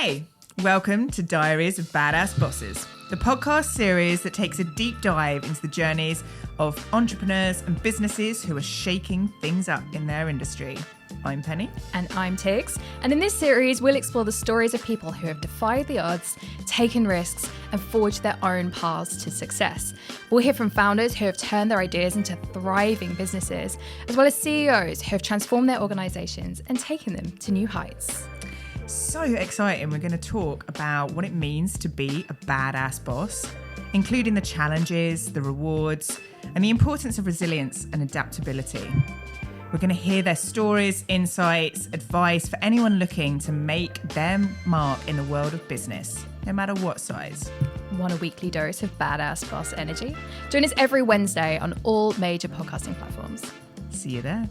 Hey, welcome to Diaries of Badass Bosses, the podcast series that takes a deep dive into the journeys of entrepreneurs and businesses who are shaking things up in their industry. I'm Penny. And I'm Tigz. And in this series, we'll explore the stories of people who have defied the odds, taken risks, and forged their own paths to success. We'll hear from founders who have turned their ideas into thriving businesses, as well as CEOs who have transformed their organizations and taken them to new heights. So exciting. We're going to talk about what it means to be a badass boss, including the challenges, the rewards, and the importance of resilience and adaptability. We're going to hear their stories, insights, advice for anyone looking to make their mark in the world of business, no matter what size. Want a weekly dose of badass boss energy? Join us every Wednesday on all major podcasting platforms. See you there.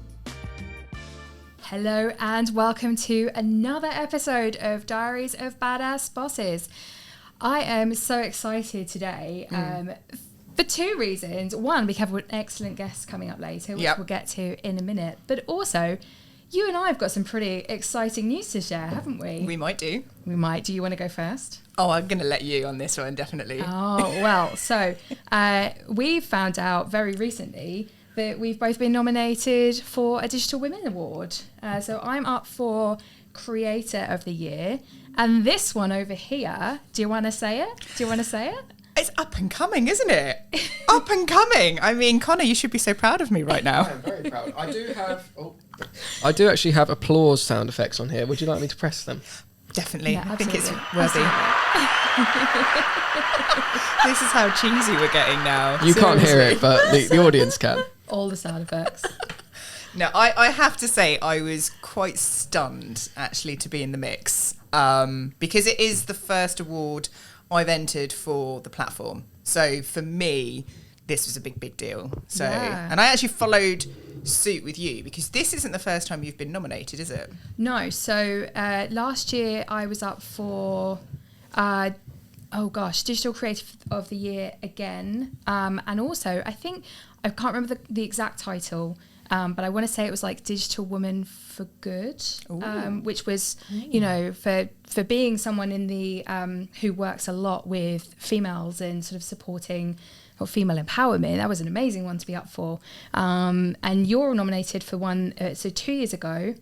Hello and welcome to another episode of Diaries of Badass Bosses. I am so excited today for two reasons. One, we have an excellent guest coming up later, which we'll get to in a minute. But also, you and I have got some pretty exciting news to share, haven't we? We might do. We might. Do you want to go first? Oh, I'm going to let you on this one, definitely. Oh, well, so we found out very recently that we've both been nominated for a Digital Women Award. So I'm up for Creator of the Year. And this one over here, do you want to say it? It's up and coming, isn't it? Up and coming. I mean, Connor, you should be so proud of me right now. I am very proud. I do actually have applause sound effects on here. Would you like me to press them? Definitely. Yeah, I think it's absolutely. worthy. This is how cheesy we're getting now. You can't hear it, but the audience can. All the sound effects. No, I have to say I was quite stunned, actually, to be in the mix. Because it is the first award I've entered for the platform. So for me, this was a big deal. So, and I actually followed suit with you because this isn't the first time you've been nominated, is it? No. So last year I was up for, Digital Creative of the Year again. And also, I can't remember the exact title, but I want to say it was like Digital Woman for Good, which was, you know, for being someone in the who works a lot with females and sort of supporting female empowerment. That was an amazing one to be up for. And you're nominated for one. So 2 years ago,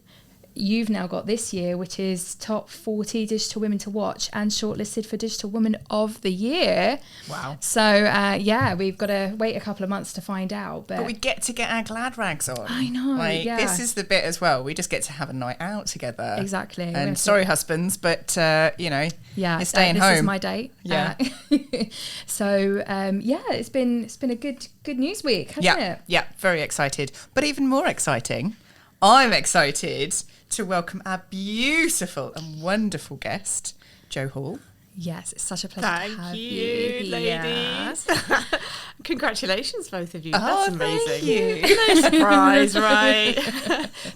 you've now got this year, which is top 40 digital women to watch and shortlisted for Digital Woman of the Year. Wow. So, we've got to wait a couple of months to find out. But we get to get our glad rags on. I know, This is the bit as well. We just get to have a night out together. Exactly. And sorry, husbands, but, you're staying home. This is my date. Yeah. It's been a good news week, hasn't it? Yeah, very excited. But even more exciting, I'm excited to welcome our beautiful and wonderful guest, Jo Hall. Yes, it's such a pleasure to have you, ladies. Congratulations, both of you. Oh, That's amazing. Thank you. No surprise, right?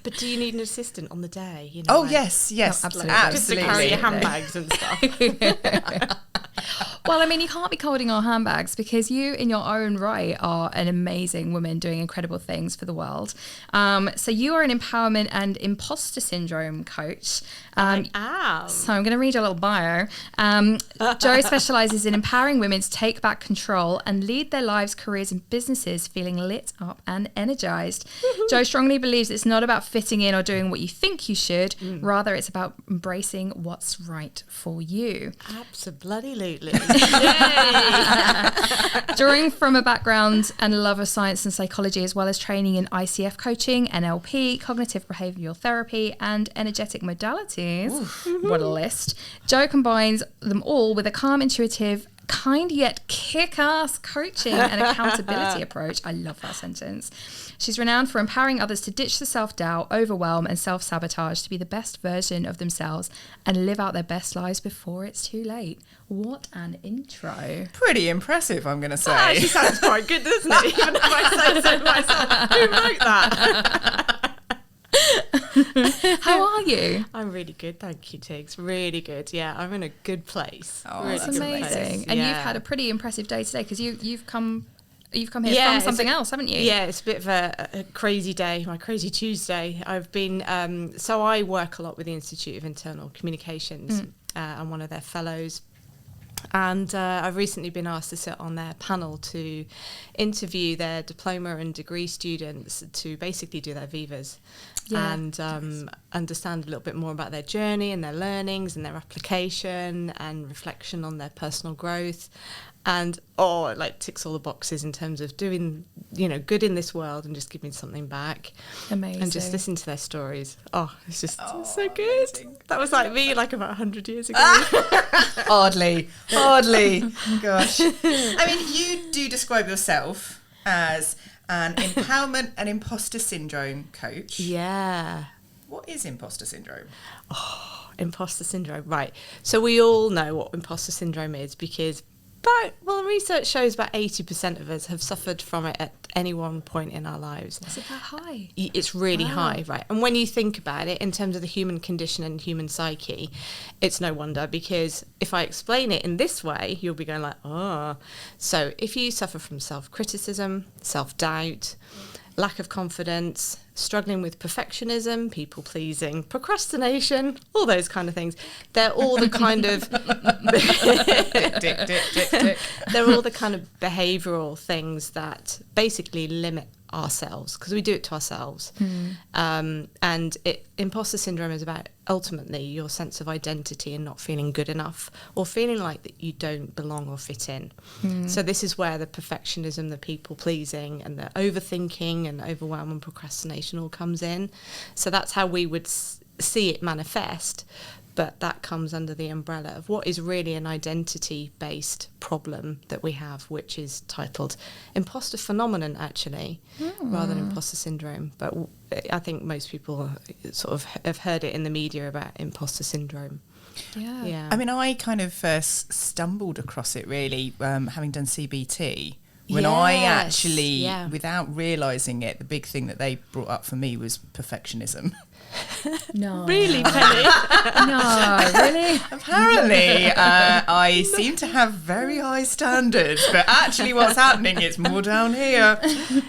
But do you need an assistant on the day? You know, Oh, yes. No, absolutely. Just to carry your handbags and stuff. Well, I mean, you can't be holding our handbags because you, in your own right, are an amazing woman doing incredible things for the world. So you are an empowerment and imposter syndrome coach. I am. So I'm going to read your little bio. Jo specialises in empowering women to take back control and lead their lives, careers and businesses feeling lit up and energised. Jo strongly believes it's not about fitting in or doing what you think you should. Rather, it's about embracing what's right for you. Absolutely. Drawing from a background and a love of science and psychology, as well as training in ICF coaching, NLP, cognitive behavioural therapy, and energetic modalities. What a list. Jo combines them all with a calm, intuitive, kind yet kick-ass coaching and accountability approach. I love that sentence. She's renowned for empowering others to ditch the self-doubt, overwhelm and self-sabotage to be the best version of themselves and live out their best lives before it's too late. What an intro. Pretty impressive, I'm going to say. That actually sounds quite good, doesn't it? Even if I say so myself. Who wrote that? How are you? I'm really good, thank you, Tigz. Really good. Yeah, I'm in a good place. Oh, really That's good amazing. place. And Yeah. you've had a pretty impressive day today because you've come here from something else, haven't you? Yeah, it's a bit of a crazy day, my crazy Tuesday. I've been, so I work a lot with the Institute of Internal Communications I'm one of their fellows. And I've recently been asked to sit on their panel to interview their diploma and degree students to basically do their Vivas and understand a little bit more about their journey and their learnings and their application and reflection on their personal growth. And it like ticks all the boxes in terms of doing, good in this world and just giving something back. Amazing. And just listening to their stories. It's just so good. Amazing. That was like me like about 100 years ago. Hardly. Gosh. I mean, you do describe yourself as an empowerment and imposter syndrome coach. Yeah. What is imposter syndrome? Imposter syndrome. Right. So we all know what imposter syndrome is because research shows about 80% of us have suffered from it at any one point in our lives. Is it that high? It's really high, right? And when you think about it in terms of the human condition and human psyche, it's no wonder, because if I explain it in this way, you'll be going like, oh. So if you suffer from self-criticism, self-doubt, lack of confidence, struggling with perfectionism, people-pleasing, procrastination, all those kind of things. They're all the kind of they're all the kind of behavioural things that basically limit ourselves, because we do it to ourselves. And imposter syndrome is about ultimately your sense of identity and not feeling good enough, or feeling like that you don't belong or fit in. So this is where the perfectionism, the people pleasing and the overthinking and overwhelm and procrastination all comes in. So that's how we would see it manifest. But that comes under the umbrella of what is really an identity-based problem that we have, which is titled imposter phenomenon, actually, rather than imposter syndrome. But I think most people sort of have heard it in the media about imposter syndrome. Yeah. I mean, I kind of first stumbled across it, really, having done CBT. When I actually, without realising it, the big thing that they brought up for me was perfectionism. No. Really, Penny? No, really? Apparently, I seem to have very high standards, but actually what's happening, it's more down here.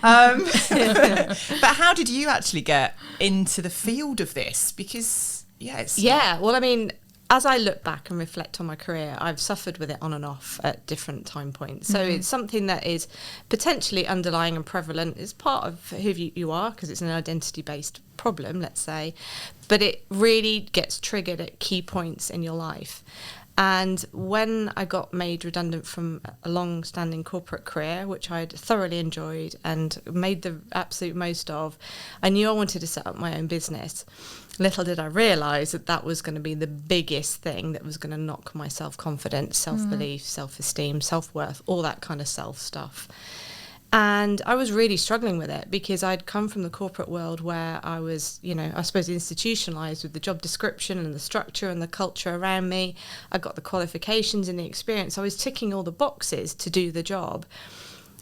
But how did you actually get into the field of this? Because, well, I mean, as I look back and reflect on my career, I've suffered with it on and off at different time points. So it's something that is potentially underlying and prevalent. It's part of who you are, because it's an identity-based problem, let's say. But it really gets triggered at key points in your life. And when I got made redundant from a long-standing corporate career, which I'd thoroughly enjoyed and made the absolute most of, I knew I wanted to set up my own business. Little did I realise that that was going to be the biggest thing that was going to knock my self-confidence, self-belief, self-esteem, self-worth, all that kind of self stuff. And I was really struggling with it, because I'd come from the corporate world where I was, I suppose institutionalised with the job description and the structure and the culture around me. I got the qualifications and the experience. I was ticking all the boxes to do the job.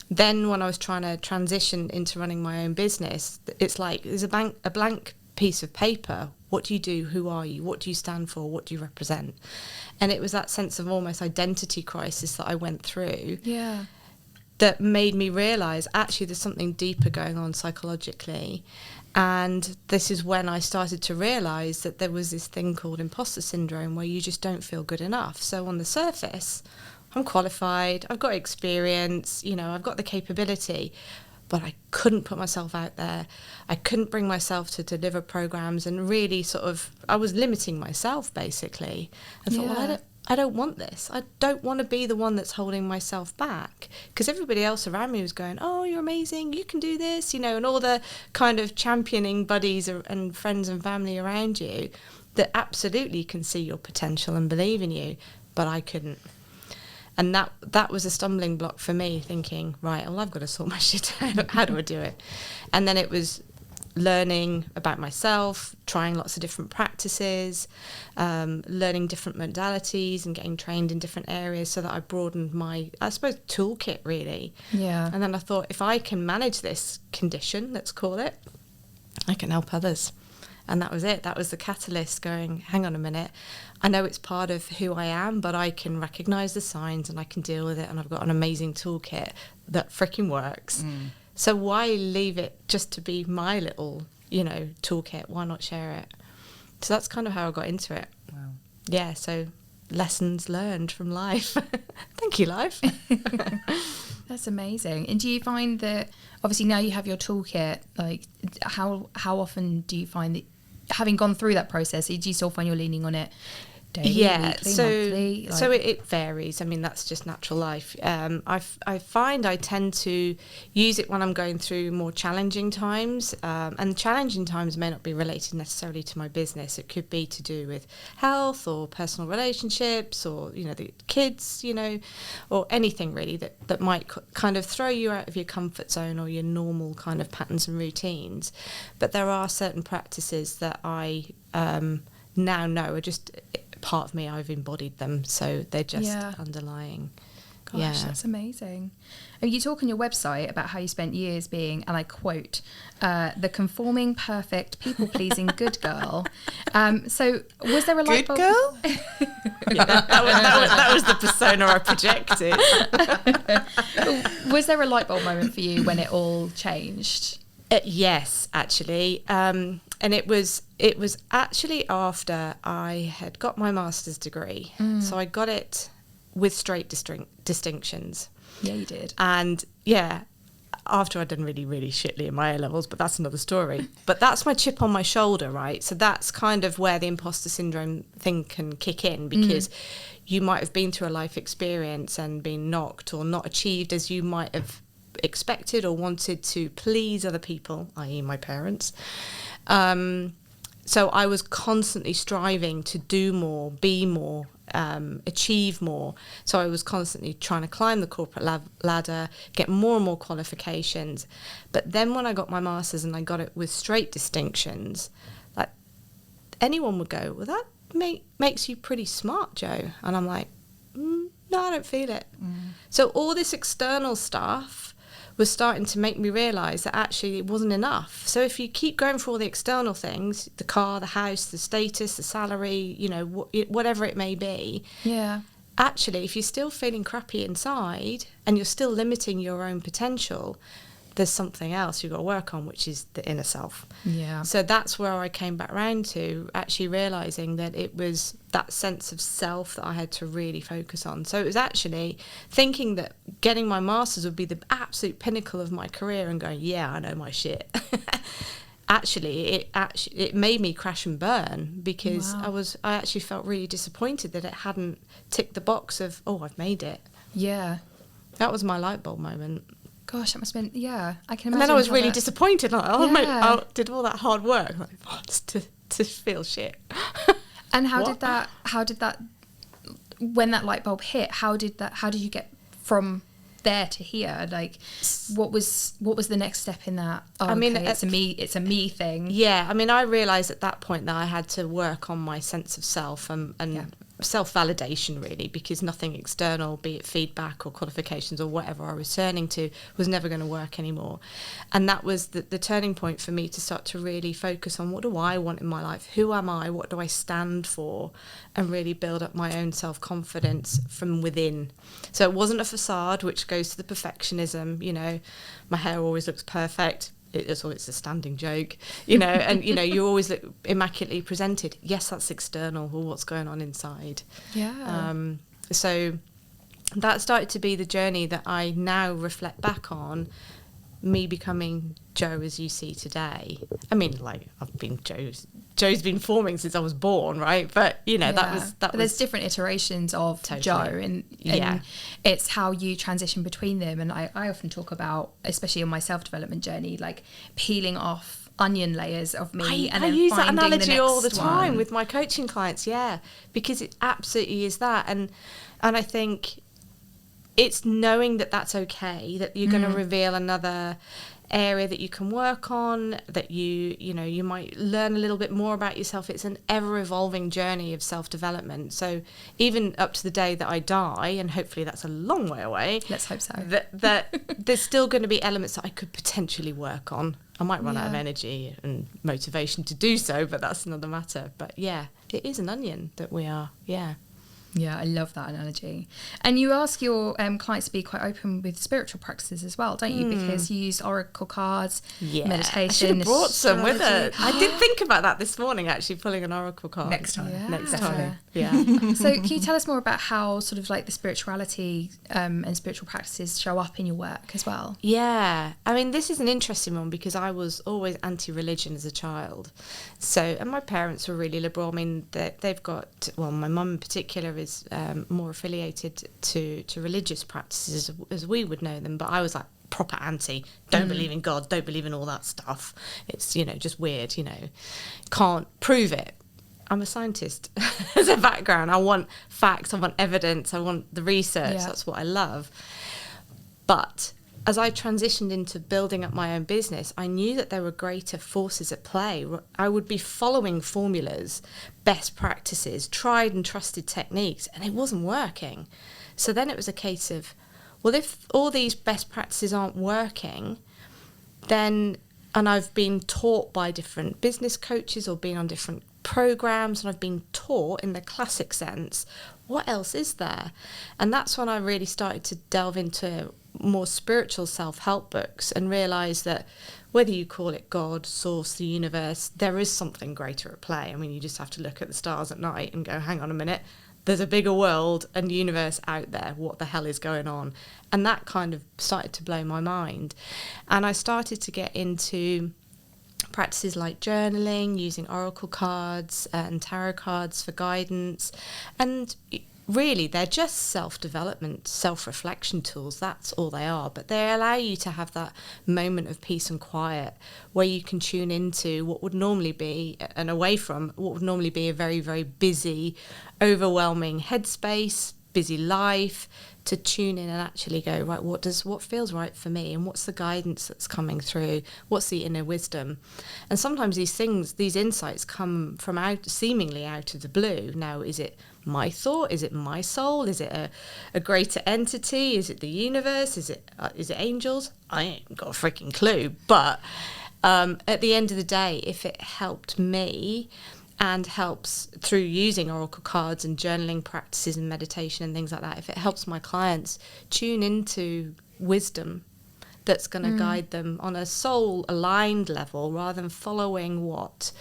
Then when I was trying to transition into running my own business, it's like there's a blank piece of paper. What do you do? Who are you? What do you stand for? What do you represent? And it was that sense of almost identity crisis that I went through. Yeah. That made me realise actually there's something deeper going on psychologically. And this is when I started to realise that there was this thing called imposter syndrome, where you just don't feel good enough. So on the surface, I'm qualified, I've got experience, I've got the capability, but I couldn't put myself out there. I couldn't bring myself to deliver programs, and really I was limiting myself basically. I thought, well, I don't want this. I don't want to be the one that's holding myself back, because everybody else around me was going, oh, you're amazing, you can do this, and all the kind of championing buddies and friends and family around you that absolutely can see your potential and believe in you, but I couldn't. And that was a stumbling block for me, thinking, right, well, I've got to sort my shit out. How do I do it? And then it was learning about myself, trying lots of different practices, learning different modalities and getting trained in different areas, so that I broadened my, I suppose, toolkit, really. Yeah. And then I thought, if I can manage this condition, let's call it, I can help others. And that was it. That was the catalyst, going, hang on a minute, I know it's part of who I am, but I can recognise the signs and I can deal with it, and I've got an amazing toolkit that freaking works. So why leave it just to be my little, toolkit? Why not share it? So that's kind of how I got into it. Wow. Yeah, so lessons learned from life. Thank you, life. That's amazing. And do you find that, obviously now you have your toolkit, like how often do you find that, having gone through that process, do you still find you're leaning on it daily, weekly, monthly? So it varies. I mean, that's just natural life. I find I tend to use it when I'm going through more challenging times, and challenging times may not be related necessarily to my business. It could be to do with health or personal relationships, or the kids, or anything really that might kind of throw you out of your comfort zone or your normal kind of patterns and routines. But there are certain practices that I now know are just part of me. I've embodied them, so they're just underlying. Gosh, that's amazing. And you talk on your website about how you spent years being, and I quote, the conforming, perfect, people-pleasing good girl. So was there a light bulb? Good girl? that was the persona I projected. Was there a light bulb moment for you when it all changed? Yes, actually. And it was actually after I had got my master's degree. So I got it with straight distinctions. Yeah, you did. And after I'd done really, really shitly in my A-levels, but that's another story. But that's my chip on my shoulder, right? So that's kind of where the imposter syndrome thing can kick in, because you might have been through a life experience and been knocked or not achieved as you might have expected or wanted to please other people, i.e. my parents. So I was constantly striving to do more, be more, achieve more. So I was constantly trying to climb the corporate ladder, get more and more qualifications. But then when I got my master's and I got it with straight distinctions, like anyone would go, well, that makes you pretty smart, Jo. And I'm like, no, I don't feel it. So all this external stuff was starting to make me realise that actually it wasn't enough. So if you keep going for all the external things, the car, the house, the status, the salary, whatever it may be, actually, if you're still feeling crappy inside and you're still limiting your own potential, there's something else you've got to work on, which is the inner self. Yeah. So that's where I came back round to actually realising that it was that sense of self that I had to really focus on. So it was actually thinking that getting my master's would be the absolute pinnacle of my career and going, yeah, I know my shit. It made me crash and burn, because I actually felt really disappointed that it hadn't ticked the box of, oh, I've made it. Yeah. That was my light bulb moment. Gosh, that must have been, I can imagine. And then I was really disappointed. Like, I did all that hard work to feel shit. And how did that, when that light bulb hit, how did you get from there to here? Like, what was the next step in that? Oh, I mean, okay, it's a me thing. Yeah, I mean, I realised at that point that I had to work on my sense of self and self-validation, really, because nothing external, be it feedback or qualifications or whatever I was turning to, was never going to work anymore. And that was the turning point for me to start to really focus on, what do I want in my life? Who am I? What do I stand for? And really build up my own self-confidence from within. So it wasn't a facade, which goes to the perfectionism, my hair always looks perfect. It's a standing joke, and you always look immaculately presented. Yes, that's external, or what's going on inside. Yeah. So that started to be the journey that I now reflect back on, me becoming Jo as you see today. I mean, like, I've been Jo's been forming since I was born, right? But that was. But there's different iterations of totally. Jo, and it's how you transition between them. And I often talk about, especially on my self-development journey, like peeling off onion layers of me. I use that analogy all the time with my coaching clients, because it absolutely is that. And I think it's knowing that that's okay, that you're going to reveal another area that you can work on, that you might learn a little bit more about yourself. It's an ever-evolving journey of self-development. So even up to the day that I die, and hopefully that's a long way away, let's hope so, that there's still going to be elements that I could potentially work on. I might run out of energy and motivation to do so, but that's another matter. But it is an onion that we are. Yeah, I love that analogy. And you ask your clients to be quite open with spiritual practices as well, don't you? Because you use oracle cards, meditation. I should have brought some with astrology. us. I did think about that this morning, actually, pulling an oracle card. Next time. Next time. So can you tell us more about how sort of like the spirituality and spiritual practices show up in your work as well? Yeah. I mean, this is an interesting one because I was always anti-religion as a child. So, and my parents were really liberal. I mean, they've got, well, my mum in particular is more affiliated to religious practices as we would know them, but I was like proper anti. Don't believe in God, don't believe in all that stuff. It's, just weird, can't prove it. I'm a scientist as a background. I want facts, I want evidence, I want the research. That's what I love. But as I transitioned into building up my own business, I knew that there were greater forces at play. I would be following formulas, best practices, tried and trusted techniques, and it wasn't working. So then it was a case of, well, if all these best practices aren't working, then, and I've been taught by different business coaches or been on different programs, and I've been taught in the classic sense, what else is there? And that's when I really started to delve into more spiritual self-help books and realize that whether you call it God, source, the universe, there is something greater at play. I mean, you just have to look at the stars at night and go, hang on a minute, there's a bigger world and universe out there. What the hell is going on? And that kind of started to blow my mind. And I started to get into practices like journaling, using oracle cards and tarot cards for guidance. And really, they're just self-development, self-reflection tools. That's all they are. But they allow you to have that moment of peace and quiet where you can tune into what would normally be, and away from what would normally be a very, very busy, overwhelming headspace, busy life, to tune in and actually go, right, what feels right for me, and what's the guidance that's coming through, what's the inner wisdom. And sometimes these insights come from seemingly out of the blue. Now, is it my thought? Is it my soul? Is it a greater entity? Is it the universe? Is it angels? I ain't got a freaking clue. But at the end of the day, if it helped me and helps through using oracle cards and journaling practices and meditation and things like that, if it helps my clients tune into wisdom that's going to guide them on a soul aligned level, rather than following what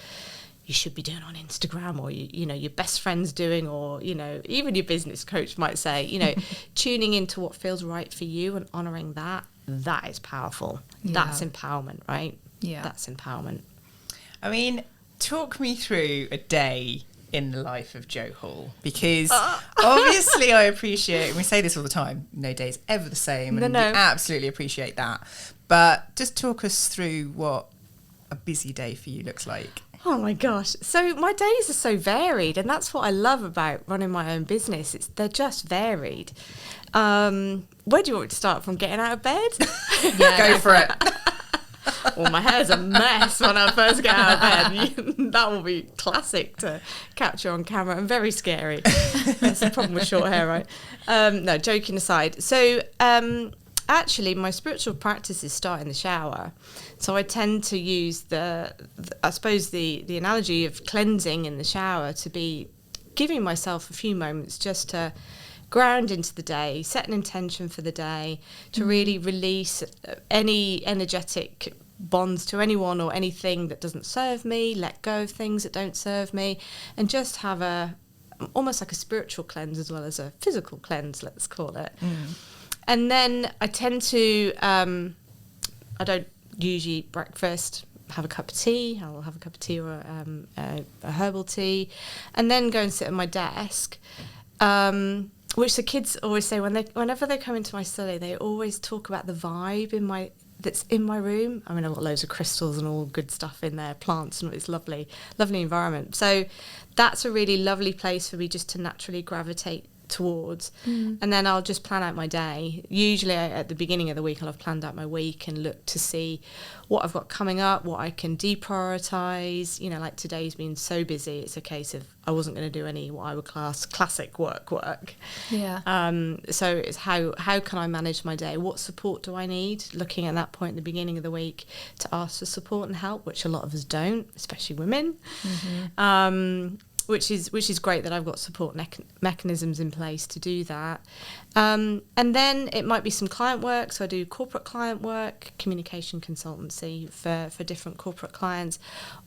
you should be doing on Instagram, or your best friend's doing, or even your business coach might say, tuning into what feels right for you and honoring that is powerful. That's empowerment, right? That's empowerment. I mean, talk me through a day in the life of Jo Hall, because obviously I appreciate, and we say this all the time, no day's ever the same, and we absolutely appreciate that. But just talk us through what a busy day for you looks like. Oh my gosh. So my days are so varied, and that's what I love about running my own business. They're just varied. Where do you want me to start? From getting out of bed? Go for it. Well, my hair's a mess when I first get out of bed. That will be classic to capture on camera and very scary. That's the problem with short hair, right? No, joking aside. So actually, my spiritual practices start in the shower. So I tend to use the analogy of cleansing in the shower to be giving myself a few moments just to ground into the day, set an intention for the day, to really release any energetic bonds to anyone or anything that doesn't serve me, let go of things that don't serve me, and just have almost like a spiritual cleanse as well as a physical cleanse, let's call it. And then I tend to, I don't usually eat breakfast, have a cup of tea. I'll have a cup of tea or a herbal tea, and then go and sit at my desk, which the kids always say whenever they come into my study, they always talk about the vibe that's in my room. I mean, I've got loads of crystals and all good stuff in there, plants, and it's lovely environment. So that's a really lovely place for me just to naturally gravitate towards. And then I'll just plan out my day. Usually at the beginning of the week I'll have planned out my week and look to see what I've got coming up, what I can deprioritize. Like today's been so busy, it's a case of I wasn't going to do any what I would class classic work. So it's how can I manage my day? What support do I need? Looking at that point at the beginning of the week to ask for support and help, which a lot of us don't, especially women. which is great that I've got support mechanisms in place to do that. And then it might be some client work. So I do corporate client work, communication consultancy for different corporate clients,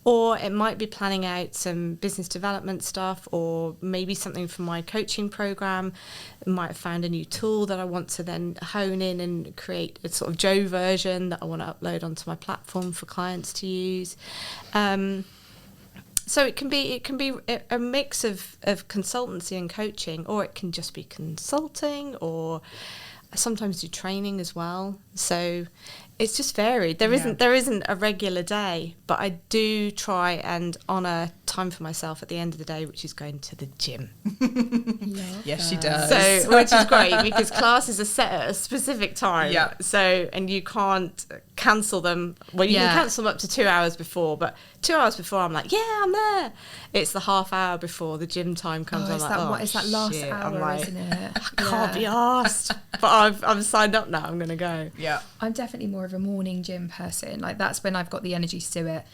or it might be planning out some business development stuff, or maybe something from my coaching program. I might have found a new tool that I want to then hone in and create a sort of Joe version that I want to upload onto my platform for clients to use. So it can be a mix of consultancy and coaching, or it can just be consulting, or I sometimes do training as well. So it's just varied. There isn't a regular day, but I do try and honour time for myself at the end of the day, which is going to the gym. Yes, she does. So, which is great because classes are set at a specific time. Yeah. So, and you can't cancel them. Well, you can cancel them up to 2 hours before, but 2 hours before I'm like, yeah, I'm there. It's the half hour before the gym time comes. I'm like, what is that last shit. hour, I'm like, isn't it? I can't be asked. But I'm signed up now. I'm going to go. Yeah. I'm definitely more of a morning gym person. Like, that's when I've got the energy to do it.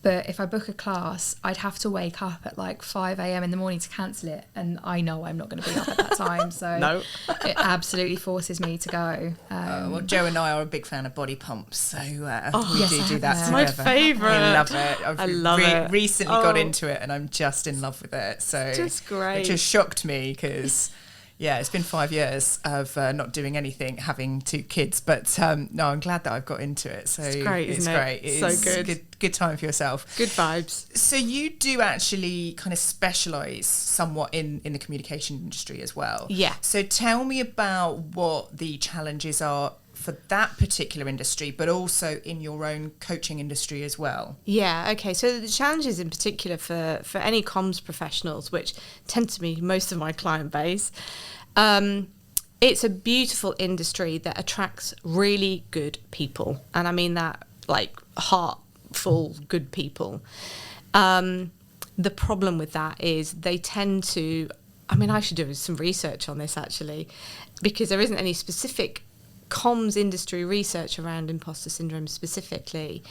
But if I book a class, I'd have to wake up at like 5 a.m. in the morning to cancel it. And I know I'm not going to be up at that time. So No. It absolutely forces me to go. Well, Joe and I are a big fan of body pumps, so we yes, do that it's together. my favourite. I love it. I love it. Recently got into it, and I'm just in love with it. So just great. It just shocked me because, yeah, it's been 5 years of not doing anything, having 2 kids. But no, I'm glad that I've got into it. So It's great, isn't it? great. It's So good. Good time for yourself. Good vibes. So you do actually kind of specialise somewhat in the communication industry as well. Yeah. So tell me about what the challenges are for that particular industry, but also in your own coaching industry as well. Yeah, okay. So the challenges in particular for any comms professionals, which tend to be most of my client base, it's a beautiful industry that attracts really good people. And I mean that like heartful good people. The problem with that is they tend to, I mean, I should do some research on this actually, because there isn't any specific comms industry research around imposter syndrome specifically.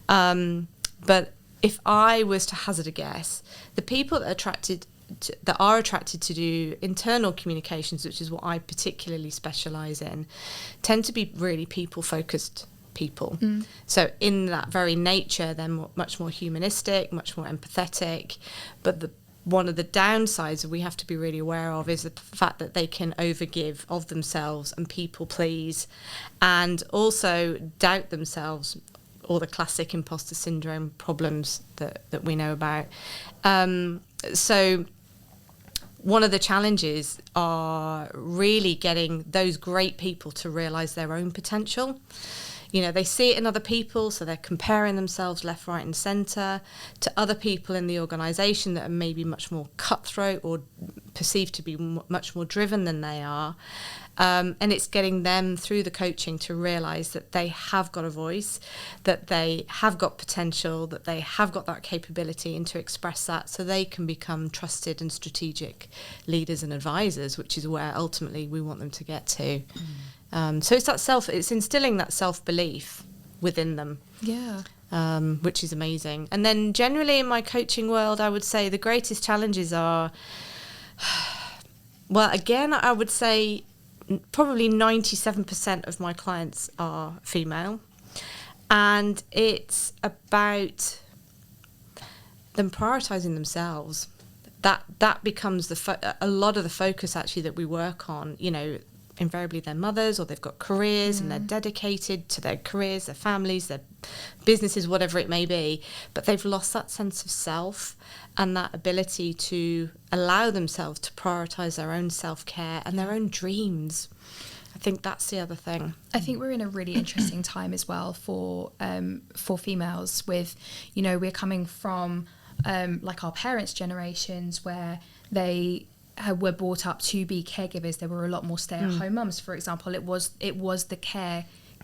But if I was to hazard a guess, the people that are attracted to do internal communications, which is what I particularly specialise in, tend to be really people-focused people. So in that very nature, they're much more humanistic, much more empathetic. But one of the downsides that we have to be really aware of is the fact that they can overgive of themselves and people please, and also doubt themselves, all the classic imposter syndrome problems that we know about. So one of the challenges are really getting those great people to realise their own potential. You know, they see it in other people, so they're comparing themselves left, right and centre to other people in the organisation that are maybe much more cutthroat or perceived to be much more driven than they are. And it's getting them through the coaching to realise that they have got a voice, that they have got potential, that they have got that capability, and to express that so they can become trusted and strategic leaders and advisors, which is where ultimately we want them to get to. So it's instilling that self-belief within them. Yeah. Which is amazing. And then generally in my coaching world, I would say the greatest challenges are, well, again, I would say probably 97% of my clients are female. And it's about them prioritising themselves. That becomes a lot of the focus actually that we work on. You know, invariably they're mothers or they've got careers and they're dedicated to their careers, their families, their businesses, whatever it may be, but they've lost that sense of self and that ability to allow themselves to prioritise their own self-care and their own dreams. I think that's the other thing. I think we're in a really interesting time as well for females with, you know, we're coming from like our parents' generations where they were brought up to be caregivers. There were a lot more stay-at-home mums, for example. It was the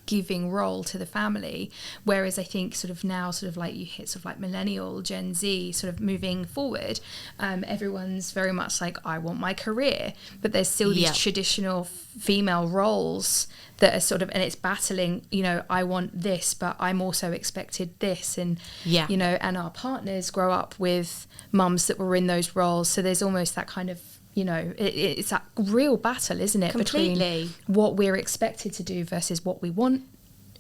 giving role to the family. Whereas I think sort of now, sort of like you hit sort of like millennial, Gen Z, sort of moving forward, everyone's very much like, I want my career, but there's still these traditional female roles that are sort of, and it's battling, you know, I want this, but I'm also expected this, and you know, and our partners grow up with mums that were in those roles, so there's almost that kind of, you know, it's that real battle, isn't it? Completely. Between what we're expected to do versus what we want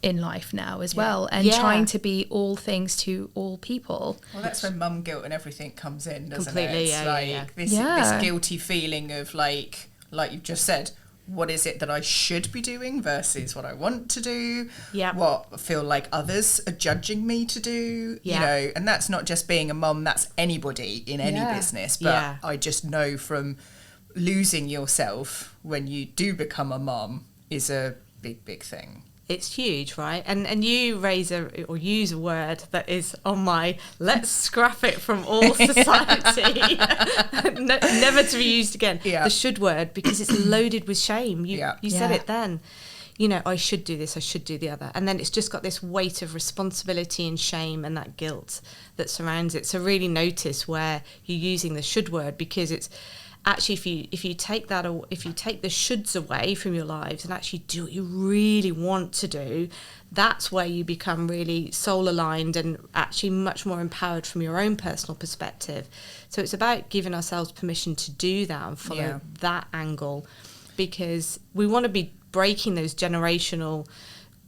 in life now as well, and trying to be all things to all people. Well, that's when mum guilt and everything comes in, doesn't Completely, it? It's this guilty feeling of like you've just said, what is it that I should be doing versus what I want to do? What I feel like others are judging me to do, you know, and that's not just being a mum, that's anybody in any business. But I just know from losing yourself when you do become a mum is a big thing. It's huge, right? And you use a word that is on my let's scrap it from all society, never to be used again. The should word, because it's loaded with shame. You said it then. You know, I should do this, I should do the other. And then it's just got this weight of responsibility and shame and that guilt that surrounds it. So really notice where you're using the should word, because it's actually, if you take that, or if you take the shoulds away from your lives and actually do what you really want to do, that's where you become really soul aligned and actually much more empowered from your own personal perspective. So it's about giving ourselves permission to do that and follow that angle, because we want to be breaking those generational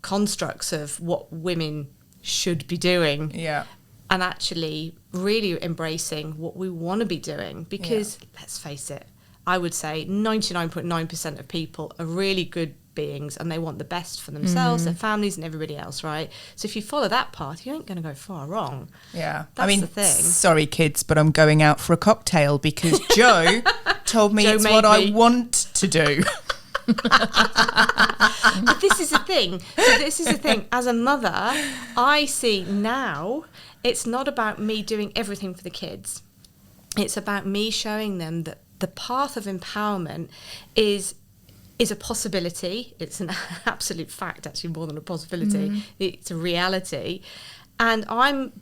constructs of what women should be doing. And actually really embracing what we want to be doing, because let's face it, I would say 99.9% of people are really good beings and they want the best for themselves, their families and everybody else, right? So if you follow that path, you ain't going to go far wrong. That's the thing. Sorry kids, but I'm going out for a cocktail because Joe told me it's what I want to do. But this is the thing. So this is the thing. As a mother, I see now it's not about me doing everything for the kids. It's about me showing them that the path of empowerment is a possibility. It's an absolute fact, actually, more than a possibility. It's a reality. And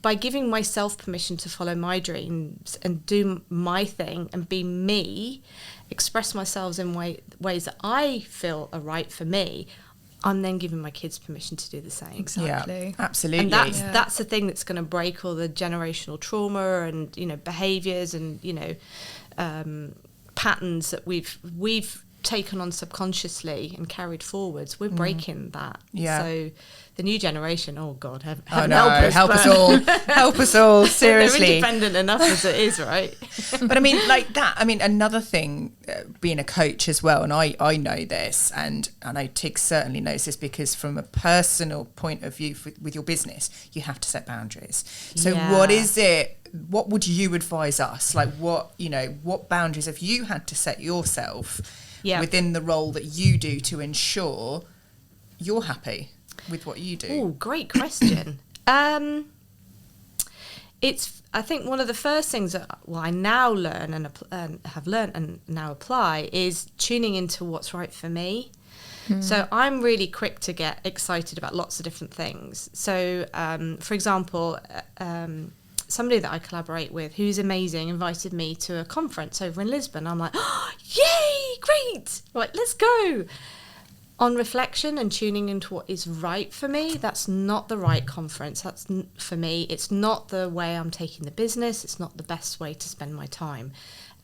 by giving myself permission to follow my dreams and do my thing and be me, express myself in ways that I feel are right for me, I'm then giving my kids permission to do the same. Exactly. Yeah, absolutely. And that's the thing that's going to break all the generational trauma and, you know, behaviours and, you know, patterns that we've taken on subconsciously and carried forwards. We're breaking that. So the new generation, oh God, help us all. Help us all, seriously. They're independent enough as it is, right? But I mean, like that, I mean, another thing, being a coach as well, and I know this, and I know Tigz certainly knows this, because from a personal point of view with your business, you have to set boundaries. So what would you advise us? Like what boundaries have you had to set yourself within the role that you do to ensure you're happy with what you do? Oh, great question. It's, I think, one of the first things that I now learn and have learned and now apply is tuning into what's right for me. So I'm really quick to get excited about lots of different things. So, for example, somebody that I collaborate with who's amazing invited me to a conference over in Lisbon. I'm like, oh, yay, great. Right, let's go. On reflection and tuning into what is right for me, that's not the right conference. That's for me. It's not the way I'm taking the business. It's not the best way to spend my time.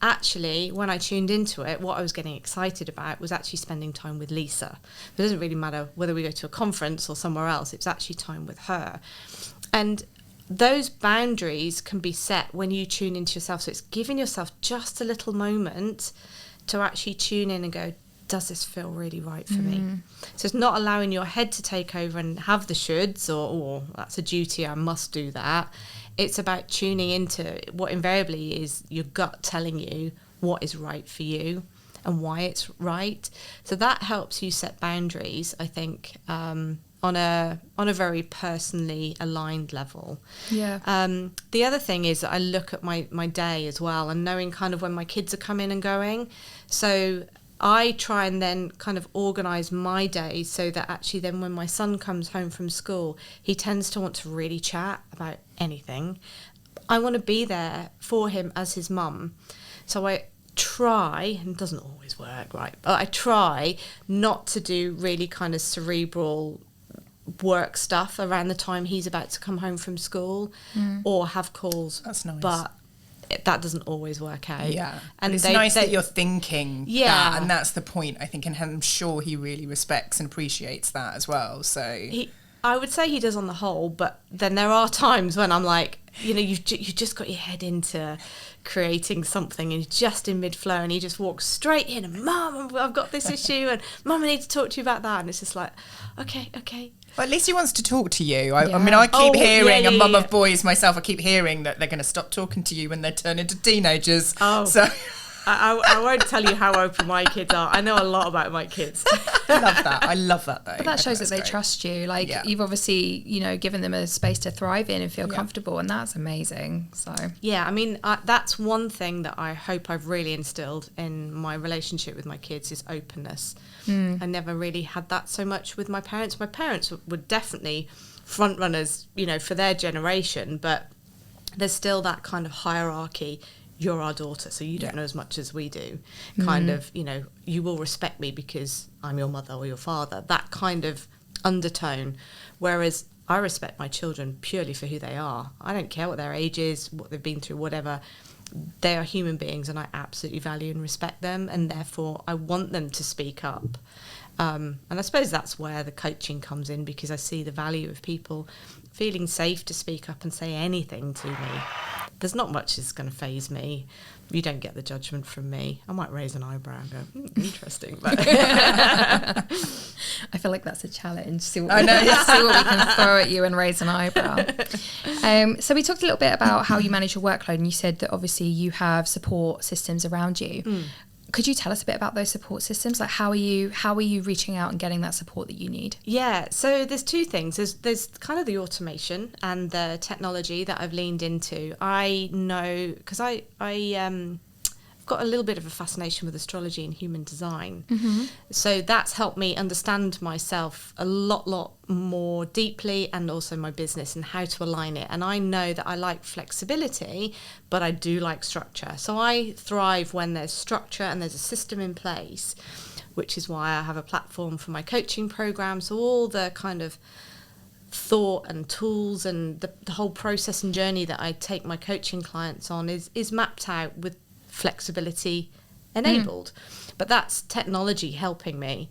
Actually, when I tuned into it, what I was getting excited about was actually spending time with Lisa. It doesn't really matter whether we go to a conference or somewhere else. It's actually time with her. And those boundaries can be set when you tune into yourself. So it's giving yourself just a little moment to actually tune in and go, does this feel really right for me? So it's not allowing your head to take over and have the shoulds or that's a duty, I must do that. It's about tuning into what invariably is your gut telling you what is right for you and why it's right. So that helps you set boundaries, I think, on a very personally aligned level. The other thing is that I look at my day as well, and knowing kind of when my kids are coming and going. So I try and then kind of organise my day so that actually then when my son comes home from school, he tends to want to really chat about anything. I want to be there for him as his mum. So I try, and it doesn't always work, right? But I try not to do really kind of cerebral work stuff around the time he's about to come home from school or have calls. That's nice. But that doesn't always work out. Yeah. And it's nice that you're thinking Yeah. that, and that's the point, I think, and I'm sure he really respects and appreciates that as well. So I would say he does on the whole, but then there are times when I'm like, you know, you've just got your head into creating something and you're just in mid-flow and he just walks straight in and, Mum, I've got this issue and Mum, I need to talk to you about that. And it's just like, okay. Well, at least he wants to talk to you. I mean, I keep hearing, a mum of boys myself, I keep hearing that they're going to stop talking to you when they turn into teenagers. Oh, so I won't tell you how open my kids are. I know a lot about my kids. I love that though. But that shows that they trust you. Like you've obviously, you know, given them a space to thrive in and feel comfortable, and that's amazing. So yeah, I mean, that's one thing that I hope I've really instilled in my relationship with my kids is openness. I never really had that so much with my parents. My parents were definitely front runners, you know, for their generation, but there's still that kind of hierarchy. You're our daughter, so you don't know as much as we do. Kind of, you know, you will respect me because I'm your mother or your father. That kind of undertone. Whereas I respect my children purely for who they are. I don't care what their age is, what they've been through, whatever. They are human beings and I absolutely value and respect them, and therefore I want them to speak up. And I suppose that's where the coaching comes in, because I see the value of people feeling safe to speak up and say anything to me. There's not much that's going to faze me. You don't get the judgment from me. I might raise an eyebrow and go, interesting. But I feel like that's a challenge. See what we can throw at you and raise an eyebrow. So we talked a little bit about how you manage your workload, and you said that obviously you have support systems around you. Could you tell us a bit about those support systems? Like how are you reaching out and getting that support that you need? Yeah, so there's two things. There's kind of the automation and the technology that I've leaned into. I know, because I've got a little bit of a fascination with astrology and human design. So that's helped me understand myself a lot more deeply, and also my business and how to align it. And I know that I like flexibility, but I do like structure. So I thrive when there's structure and there's a system in place, which is why I have a platform for my coaching program. So all the kind of thought and tools and the whole process and journey that I take my coaching clients on is mapped out with flexibility enabled. But that's technology helping me,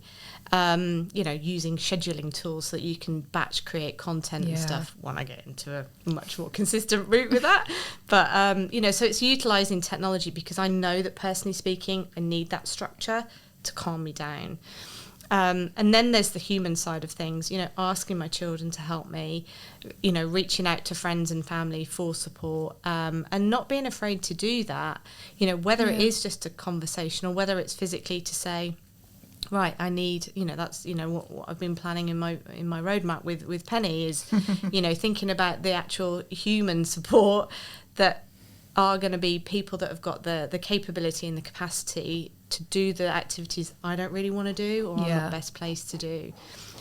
you know, using scheduling tools so that you can batch create content and stuff when I get into a much more consistent route with that. But, you know, so it's utilising technology because I know that personally speaking, I need that structure to calm me down. And then there's the human side of things, you know, asking my children to help me, you know, reaching out to friends and family for support, and not being afraid to do that, you know, whether it is just a conversation or whether it's physically to say, right, I need, you know, that's, you know, what I've been planning in my roadmap with Penny is, you know, thinking about the actual human support that are going to be people that have got the capability and the capacity to do the activities I don't really want to do or I'm not best placed to do.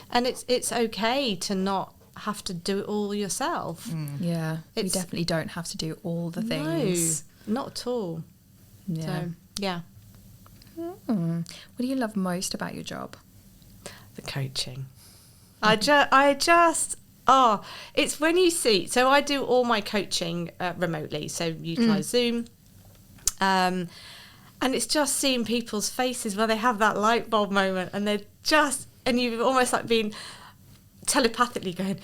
And it's okay to not have to do it all yourself. Yeah, you definitely don't have to do all the things. No, not at all. Yeah. So, yeah. What do you love most about your job? The coaching. It's when you see, so I do all my coaching remotely, so utilise Zoom. And it's just seeing people's faces where they have that light bulb moment and they're just, and you've almost like been telepathically going,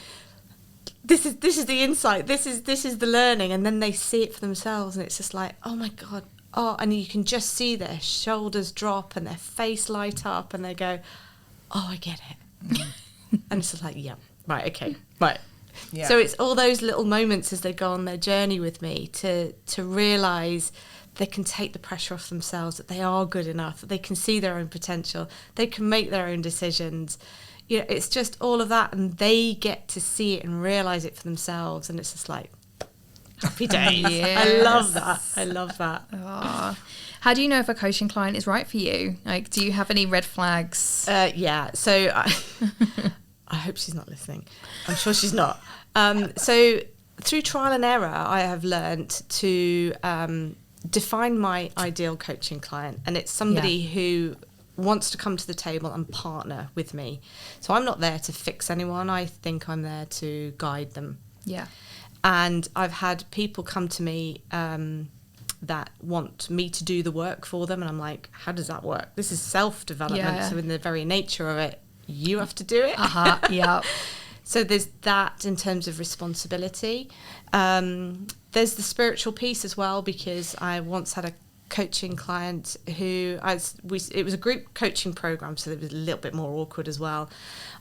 this is the insight, this is the learning, and then they see it for themselves and it's just like, oh my God. Oh, and you can just see their shoulders drop and their face light up and they go, oh, I get it. And it's just like, yeah, right, okay, right. Yeah. So it's all those little moments as they go on their journey with me to realise they can take the pressure off themselves, that they are good enough, that they can see their own potential, they can make their own decisions. You know, it's just all of that, and they get to see it and realise it for themselves, and it's just like, Happy days. Yes. I love that. I love that. Oh. How do you know if a coaching client is right for you? Like, do you have any red flags? Yeah. So I hope she's not listening. I'm sure she's not. So through trial and error, I have learnt to define my ideal coaching client, and it's somebody who wants to come to the table and partner with me. So I'm not there to fix anyone. I think I'm there to guide them. Yeah. And I've had people come to me that want me to do the work for them, and I'm like, how does that work? This is self-development, so in the very nature of it, you have to do it. Yeah. So there's that in terms of responsibility. There's the spiritual piece as well, because I once had a coaching client who it was a group coaching program, so it was a little bit more awkward as well.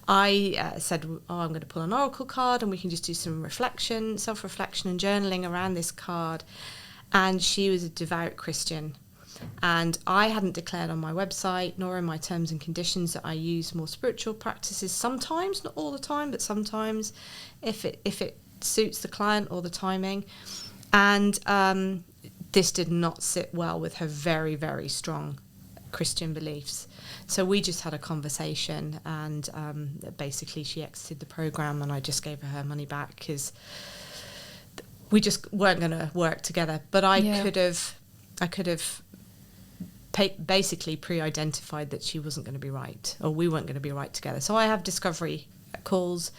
I said, I'm going to pull an oracle card and we can just do some self-reflection and journaling around this card. And she was a devout Christian. And I hadn't declared on my website nor in my terms and conditions that I use more spiritual practices sometimes, not all the time, but sometimes if it suits the client or the timing. And this did not sit well with her very, very strong Christian beliefs. So we just had a conversation, and basically she exited the program, and I just gave her money back because we just weren't going to work together. But I could have basically pre-identified that she wasn't going to be right, or we weren't going to be right together. So I have discovery calls,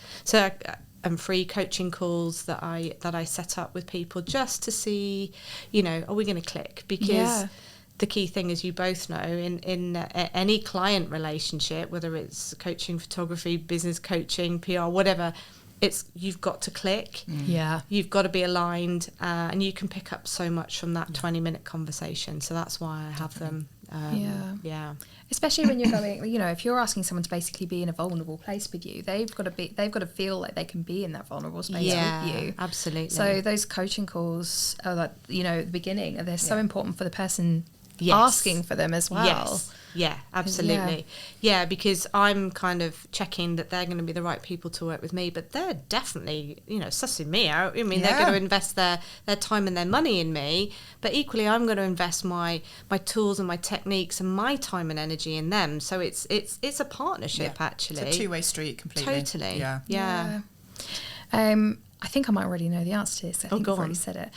and free coaching calls that I set up with people just to see, are we going to click? Because the key thing, as you both know, in any client relationship, whether it's coaching, photography, business coaching, PR, whatever, you've got to click. Yeah. You've got to be aligned, and you can pick up so much from that 20-minute conversation. So that's why I have them. Especially when you're going, if you're asking someone to basically be in a vulnerable place with you, they've got to feel like they can be in that vulnerable space with you. Absolutely. So those coaching calls are at the beginning, they're so important for the person asking for them as well. Yes. Yeah, absolutely. Yeah, because I'm kind of checking that they're going to be the right people to work with me, but they're definitely, sussing me out. I mean, they're going to invest their time and their money in me, but equally I'm going to invest my tools and my techniques and my time and energy in them. So it's a partnership, actually. It's a two-way street completely. Totally. Yeah. I think I might already know the answer to this. I think I've already said it.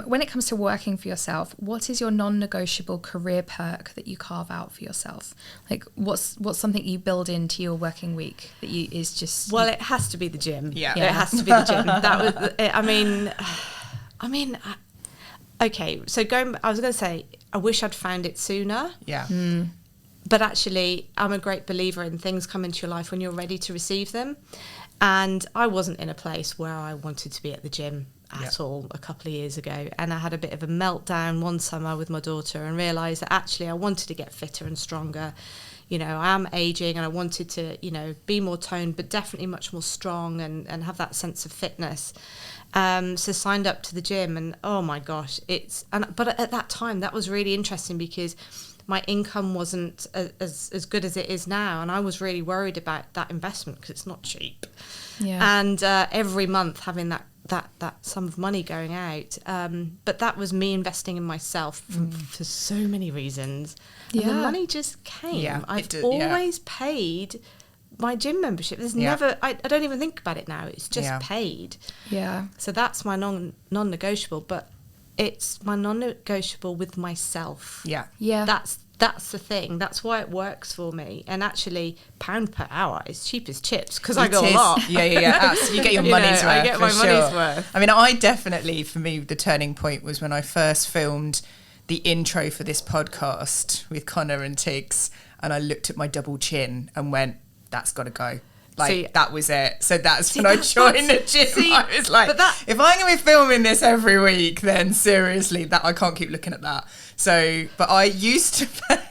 When it comes to working for yourself, what is your non-negotiable career perk that you carve out for yourself? Like, what's something you build into your working week that is just... Well, it has to be the gym. Yeah. It has to be the gym. That was... okay, so I was going to say, I wish I'd found it sooner. Yeah. But actually, I'm a great believer in things come into your life when you're ready to receive them. And I wasn't in a place where I wanted to be at the gym at all a couple of years ago. And I had a bit of a meltdown one summer with my daughter and realised that actually I wanted to get fitter and stronger. I am ageing and I wanted to, be more toned, but definitely much more strong and have that sense of fitness. So signed up to the gym, and oh my gosh, but at that time that was really interesting because my income wasn't as good as it is now, and I was really worried about that investment because it's not cheap. Yeah. And every month having that sum of money going out, but that was me investing in myself for so many reasons. And the money just came. Yeah, I've always paid my gym membership. There's never, I don't even think about it now. It's just paid. Yeah. So that's my non-negotiable, but it's my non-negotiable with myself. Yeah. Yeah. That's the thing. That's why it works for me. And actually, £1 per hour is cheap as chips because I go a lot. Yeah. You get your money's worth. I get my money's worth. I mean, I definitely, for me, the turning point was when I first filmed the intro for this podcast with Connor and Tigz, and I looked at my double chin and went, that's got to go. That was it. So that's when I joined the gym. I was like, if I'm going to be filming this every week, then seriously, that I can't keep looking at that. So, but I used to pay.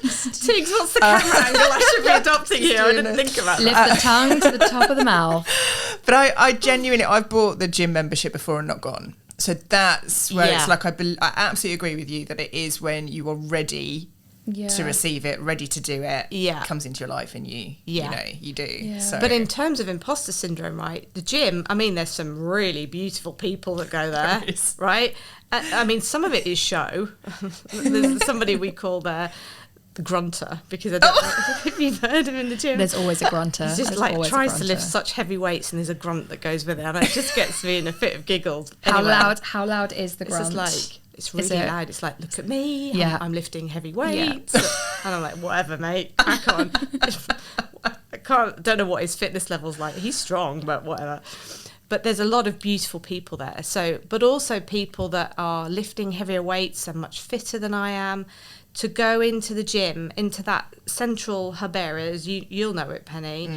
Tigz, what's the camera angle I should be adopting here? I didn't think about that. Lift the tongue to the top of the mouth. But I genuinely, I've bought the gym membership before and not gone. So that's where it's like, I absolutely agree with you that it is when you are ready to receive it, ready to do it, comes into your life, and you do. Yeah. So. But in terms of imposter syndrome, right, the gym, I mean, there's some really beautiful people that go there, right? I mean, some of it is show. There's somebody we call the grunter, because I don't know if you've heard him in the gym. There's always a grunter. He just tries to lift such heavy weights, and there's a grunt that goes with it, and it just gets me in a fit of giggles. How loud is the grunt? It's just it's really loud. It's like, look at me, I'm lifting heavy weights. And I'm like, whatever, mate, crack on. Don't know what his fitness level's like. He's strong, but whatever. But there's a lot of beautiful people there. So, but also people that are lifting heavier weights and much fitter than I am, to go into the gym, into that central hub area, as you'll know it, Penny.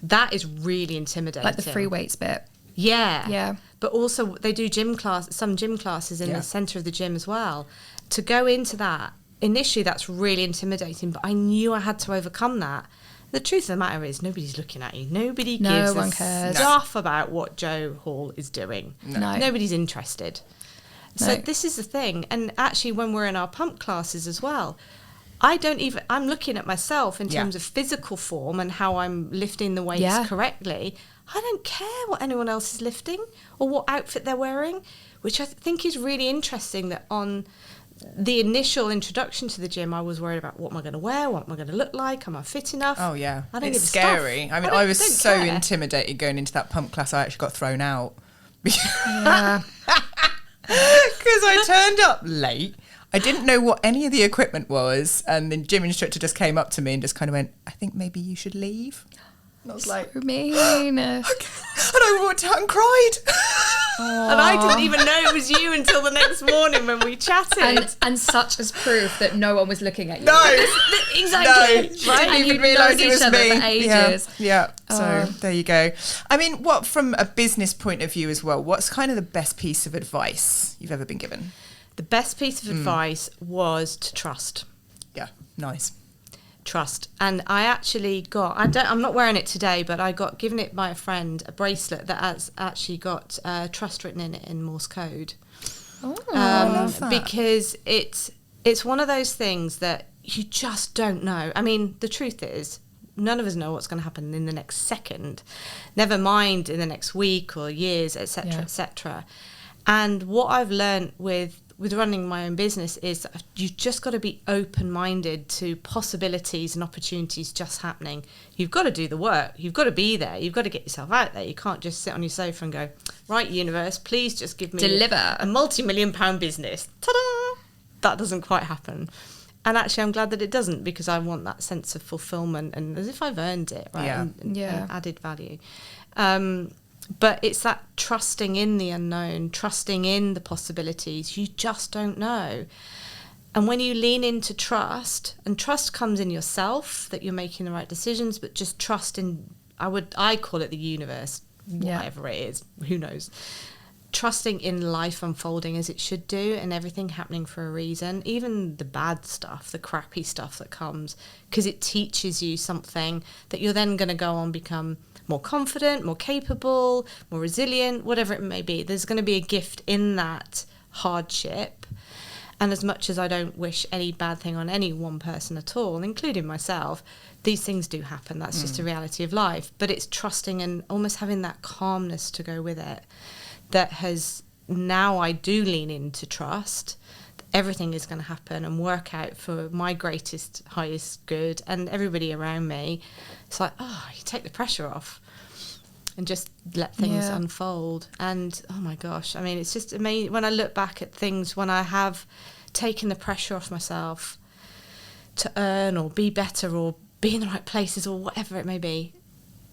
That is really intimidating. Like the free weights bit. Yeah. But also they do some gym classes in the centre of the gym as well. To go into that, initially that's really intimidating, but I knew I had to overcome that. The truth of the matter is nobody's looking at you. Nobody gives a stuff about what Jo Hall is doing. No. Nobody's interested. So this is the thing. And actually when we're in our pump classes as well, I'm looking at myself in terms of physical form and how I'm lifting the weights correctly. I don't care what anyone else is lifting or what outfit they're wearing, which I think is really interesting. That on the initial introduction to the gym, I was worried about what am I going to wear, what am I going to look like, am I fit enough? Oh yeah, I don't it's give a scary. stuff. I mean, I was so intimidated going into that pump class. I actually got thrown out because I turned up late. I didn't know what any of the equipment was, and the gym instructor just came up to me and just kind of went, "I think maybe you should leave." And I was like, mean. Okay. And I walked out and cried. And I didn't even know it was you until the next morning when we chatted. And such as proof that no one was looking at you. No, exactly. No, I didn't even realise it was me. For ages. Yeah. So there you go. I mean, what from a business point of view as well? What's kind of the best piece of advice you've ever been given? The best piece of advice was to trust. Yeah, nice. Trust. And I actually I'm not wearing it today, but I got given it by a friend, a bracelet that has actually got trust written in it in Morse code. I love that. Because it's one of those things that you just don't know. I mean, the truth is, none of us know what's going to happen in the next second, never mind in the next week or years, etc., etc. And what I've learned with running my own business is that you've just got to be open-minded to possibilities and opportunities just happening. You've got to do the work. You've got to be there. You've got to get yourself out there. You can't just sit on your sofa and go, right, universe, please just give me a multi-million-pound business. Ta-da! That doesn't quite happen. And actually, I'm glad that it doesn't, because I want that sense of fulfillment and as if I've earned it, right? And added value. But it's that trusting in the unknown, trusting in the possibilities. You just don't know. And when you lean into trust, and trust comes in yourself, that you're making the right decisions, but just trust in, I call it the universe, whatever it is, who knows. Trusting in life unfolding as it should do, and everything happening for a reason, even the bad stuff, the crappy stuff that comes, because it teaches you something that you're then going to go on become more confident, more capable, more resilient, whatever it may be. There's going to be a gift in that hardship. And as much as I don't wish any bad thing on any one person at all, including myself, these things do happen. That's just a reality of life. But it's trusting and almost having that calmness to go with it. That has, now I do lean into trust. Everything is going to happen and work out for my greatest, highest good, and everybody around me. It's like, you take the pressure off and just let things unfold. And oh my gosh, I mean, it's just amazing when I look back at things, when I have taken the pressure off myself to earn or be better or be in the right places or whatever it may be,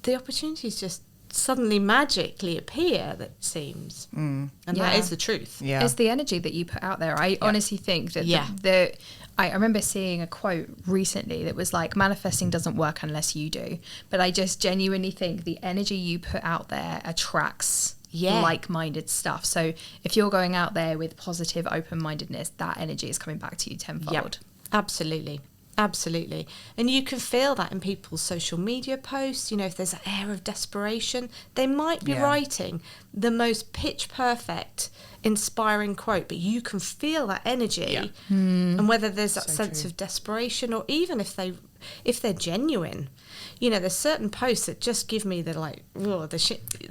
the opportunities just suddenly magically appear, that seems. And that is the truth. It's the energy that you put out there. I honestly think that I remember seeing a quote recently that was like, manifesting doesn't work unless you do. But I just genuinely think the energy you put out there attracts like-minded stuff. So if you're going out there with positive open-mindedness, that energy is coming back to you tenfold. Absolutely. Absolutely. And you can feel that in people's social media posts. If there's an air of desperation, they might be writing the most pitch perfect, inspiring quote, but you can feel that energy. Yeah. And whether there's that So sense true. of desperation, or even if they're genuine. There's certain posts that just give me the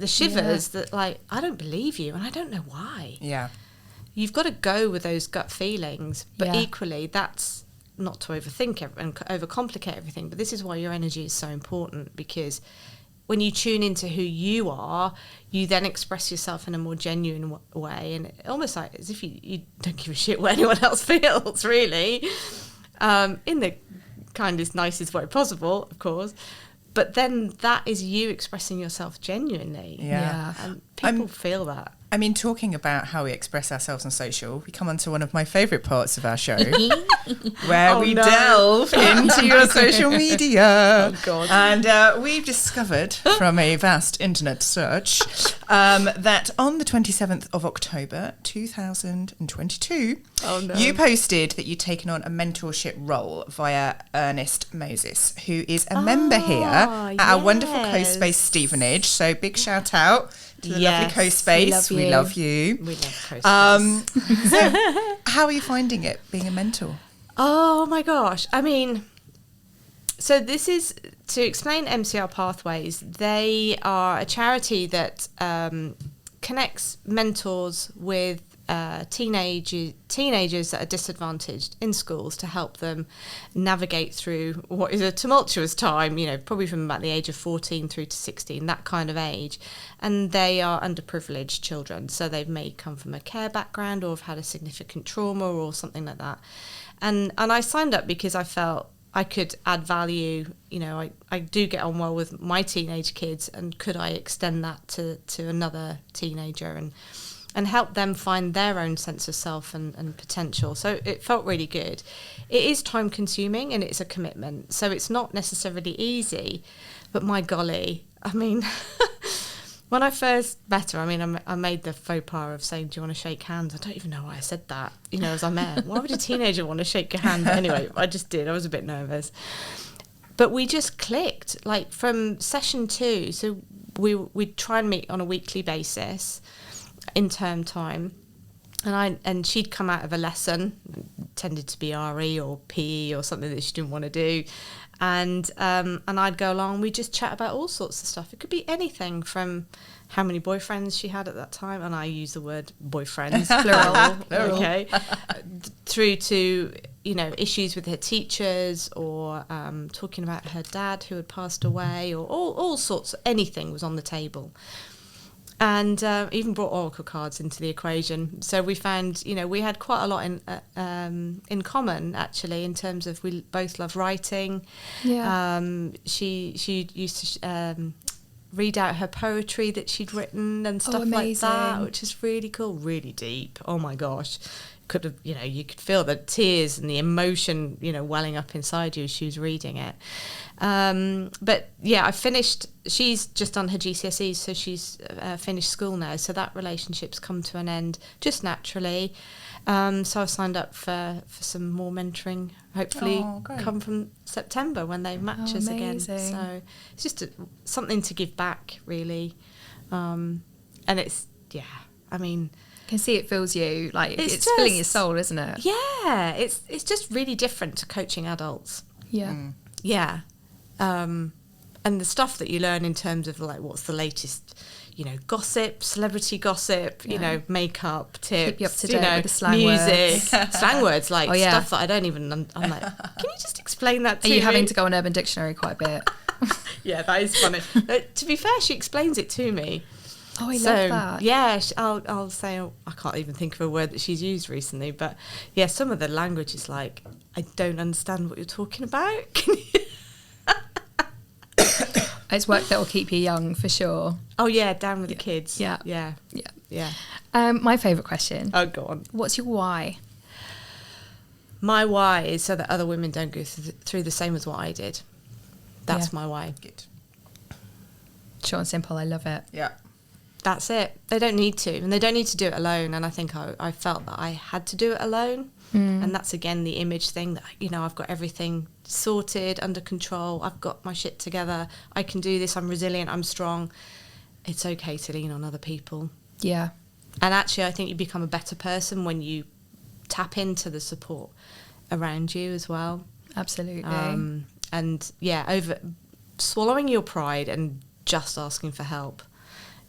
shivers that I don't believe you and I don't know why. Yeah. You've got to go with those gut feelings, but Yeah. equally that's not to overthink and overcomplicate everything. But this is why your energy is so important, because when you tune into who you are, you then express yourself in a more genuine way, and almost like as if you don't give a shit what anyone else feels, really, in the kindest, nicest way possible, of course. But then that is you expressing yourself genuinely. Yeah. And people feel that. I mean, talking about how we express ourselves on social, we come on to one of my favourite parts of our show, where we delve into your social media. Oh, God. And we've discovered from a vast internet search that on the 27th of October 2022, you posted that you'd taken on a mentorship role via Ernest Moses, who is a member here at our wonderful co-space Stevenage. So big shout out to the lovely co-space. We love you. We love co-space. So how are you finding it being a mentor? Oh my gosh. I mean, so this is to explain MCR Pathways. They are a charity that connects mentors with teenagers that are disadvantaged in schools to help them navigate through what is a tumultuous time, probably from about the age of 14 through to 16, that kind of age. And they are underprivileged children. So they may come from a care background or have had a significant trauma or something like that. And I signed up because I felt I could add value. I do get on well with my teenage kids, and could I extend that to another teenager and help them find their own sense of self and potential. So it felt really good. It is time consuming and it's a commitment. So it's not necessarily easy, but my golly, I mean, when I first met her, I made the faux pas of saying, do you want to shake hands? I don't even know why I said that, as I met. Why would a teenager want to shake your hand? But anyway, I just did. I was a bit nervous. But we just clicked, from session 2. So we'd try and meet on a weekly basis in term time, and she'd come out of a lesson, tended to be RE or PE or something that she didn't want to do, and I'd go along. We just chat about all sorts of stuff. It could be anything from how many boyfriends she had at that time, and I use the word boyfriends plural. Okay, through to issues with her teachers, or talking about her dad who had passed away, or all sorts. Anything was on the table. And even brought oracle cards into the equation. So we found, we had quite a lot in common, actually, in terms of we both love writing. Yeah. She used to read out her poetry that she'd written and stuff like that, amazing. which is really cool, really deep. Oh my gosh. Could have, you could feel the tears and the emotion, welling up inside you as she was reading it. But yeah, I finished. She's just done her GCSEs, so she's finished school now. So that relationship's come to an end just naturally. So I've signed up for some more mentoring. Hopefully, come from September when they match us again. So it's just something to give back, really. And it's Can see it fills you, it's filling your soul, isn't it? Yeah, it's just really different to coaching adults. Yeah. Yeah. And the stuff that you learn in terms of what's the latest, gossip, celebrity gossip, makeup tips, keep you up to date with the slang music, words. slang words, stuff that I don't even. I'm like, can you just explain that to me? Are you having to go on Urban Dictionary quite a bit? Yeah, that is funny. To be fair, she explains it to me. Oh, I love that. Yeah, I'll say, I can't even think of a word that she's used recently, but yeah, some of the language is I don't understand what you're talking about. Can you? It's work that will keep you young, for sure. Oh yeah, down with the kids. Yeah. My favourite question. Oh, go on. What's your why? My why is so that other women don't go through the same as what I did. That's my why. Good. Short and simple. I love it. Yeah. That's it. They don't need to, and they don't need to do it alone. And I think I felt that I had to do it alone. And that's again the image thing that, you know, I've got everything sorted, under control, I've got my shit together, I can do this, I'm resilient, I'm strong. It's okay to lean on other people. Yeah. And actually, I think you become a better person when you tap into the support around you as well. Absolutely. And yeah, over swallowing your pride and just asking for help,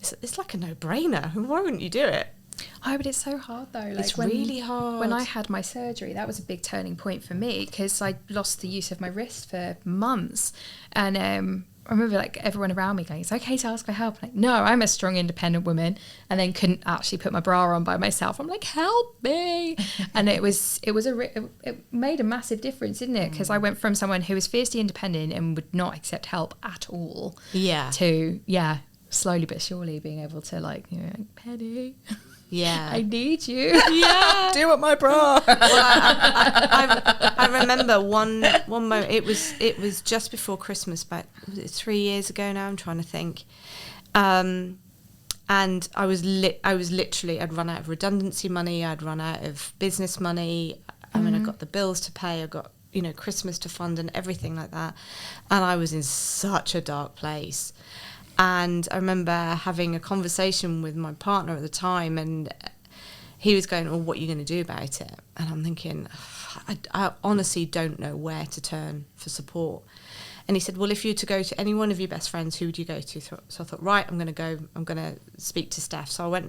it's like a no-brainer. Why wouldn't you do it? Oh, but it's so hard though. Like It's really hard. When I had my surgery, that was a big turning point for me because I lost the use of my wrist for months. And I remember like everyone around me going, it's okay to ask for help. I'm like, no, I'm a strong, independent woman. And then couldn't actually put my bra on by myself. I'm like, help me. And it made a massive difference, didn't it? Because I went from someone who was fiercely independent and would not accept help at all. Yeah. To, slowly but surely being able to like, you know, like, Penny. Yeah. I need you. Yeah. Do up my bra. Well, I remember one moment. It was just before Christmas, about 3 years ago now. I'm trying to think. And I was literally, I'd run out of redundancy money. I'd run out of business money. I mean, I got the bills to pay. I got, you know, Christmas to fund and everything like that. And I was in such a dark place. And I remember having a conversation with my partner at the time, and he was going, well, what are you going to do about it? And I'm thinking, I honestly don't know where to turn for support. And he said, well, if you were to go to any one of your best friends, who would you go to? So I thought, right, I'm going to speak to Steph. So I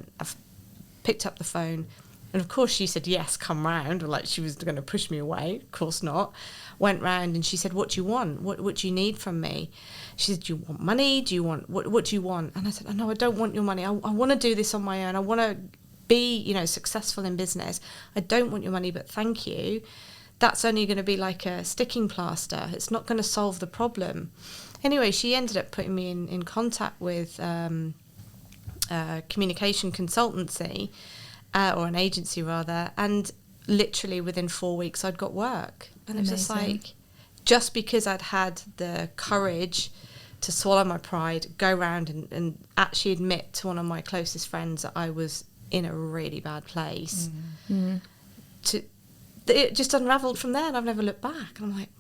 picked up the phone. And of course she said, yes, come round. Or like she was going to push me away. Of course not. Went round and she said, what do you want? What do you need from me? She said, do you want money? Do you want, what do you want? And I said, oh, no, I don't want your money. I want to do this on my own. I want to be, you know, successful in business. I don't want your money, but thank you. That's only going to be like a sticking plaster. It's not going to solve the problem. Anyway, she ended up putting me in contact with communication consultancy, or an agency rather, and literally within 4 weeks I'd got work. And it was just like, just because I'd had the courage to swallow my pride, go around and actually admit to one of my closest friends that I was in a really bad place, it just unravelled from there, and I've never looked back. And I'm like,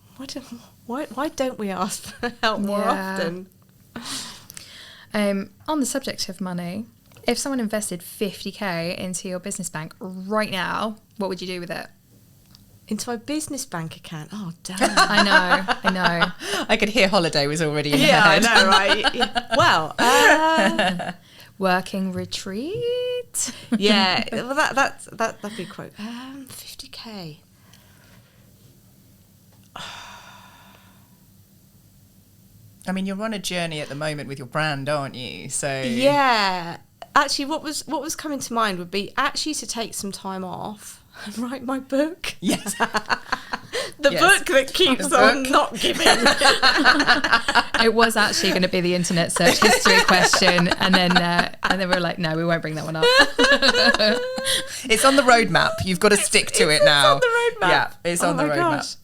why don't we ask for help more often? On the subject of money, if someone invested 50k into your business bank right now, what would you do with it? Into my business bank account? Oh, damn. I know. I could hear holiday was already in your head. I know, right? Yeah. Well, working retreat. Yeah, well, that'd be quite 50k. I mean, you're on a journey at the moment with your brand, aren't you? So yeah, actually, what was coming to mind would be actually to take some time off and write my book. Yes. The book that keeps on not giving. It was actually going to be the internet search history question, and then we were like, no, we won't bring that one up. It's on the roadmap. You've got to stick to it now. It's on the roadmap. Yeah, it's on the roadmap. Gosh.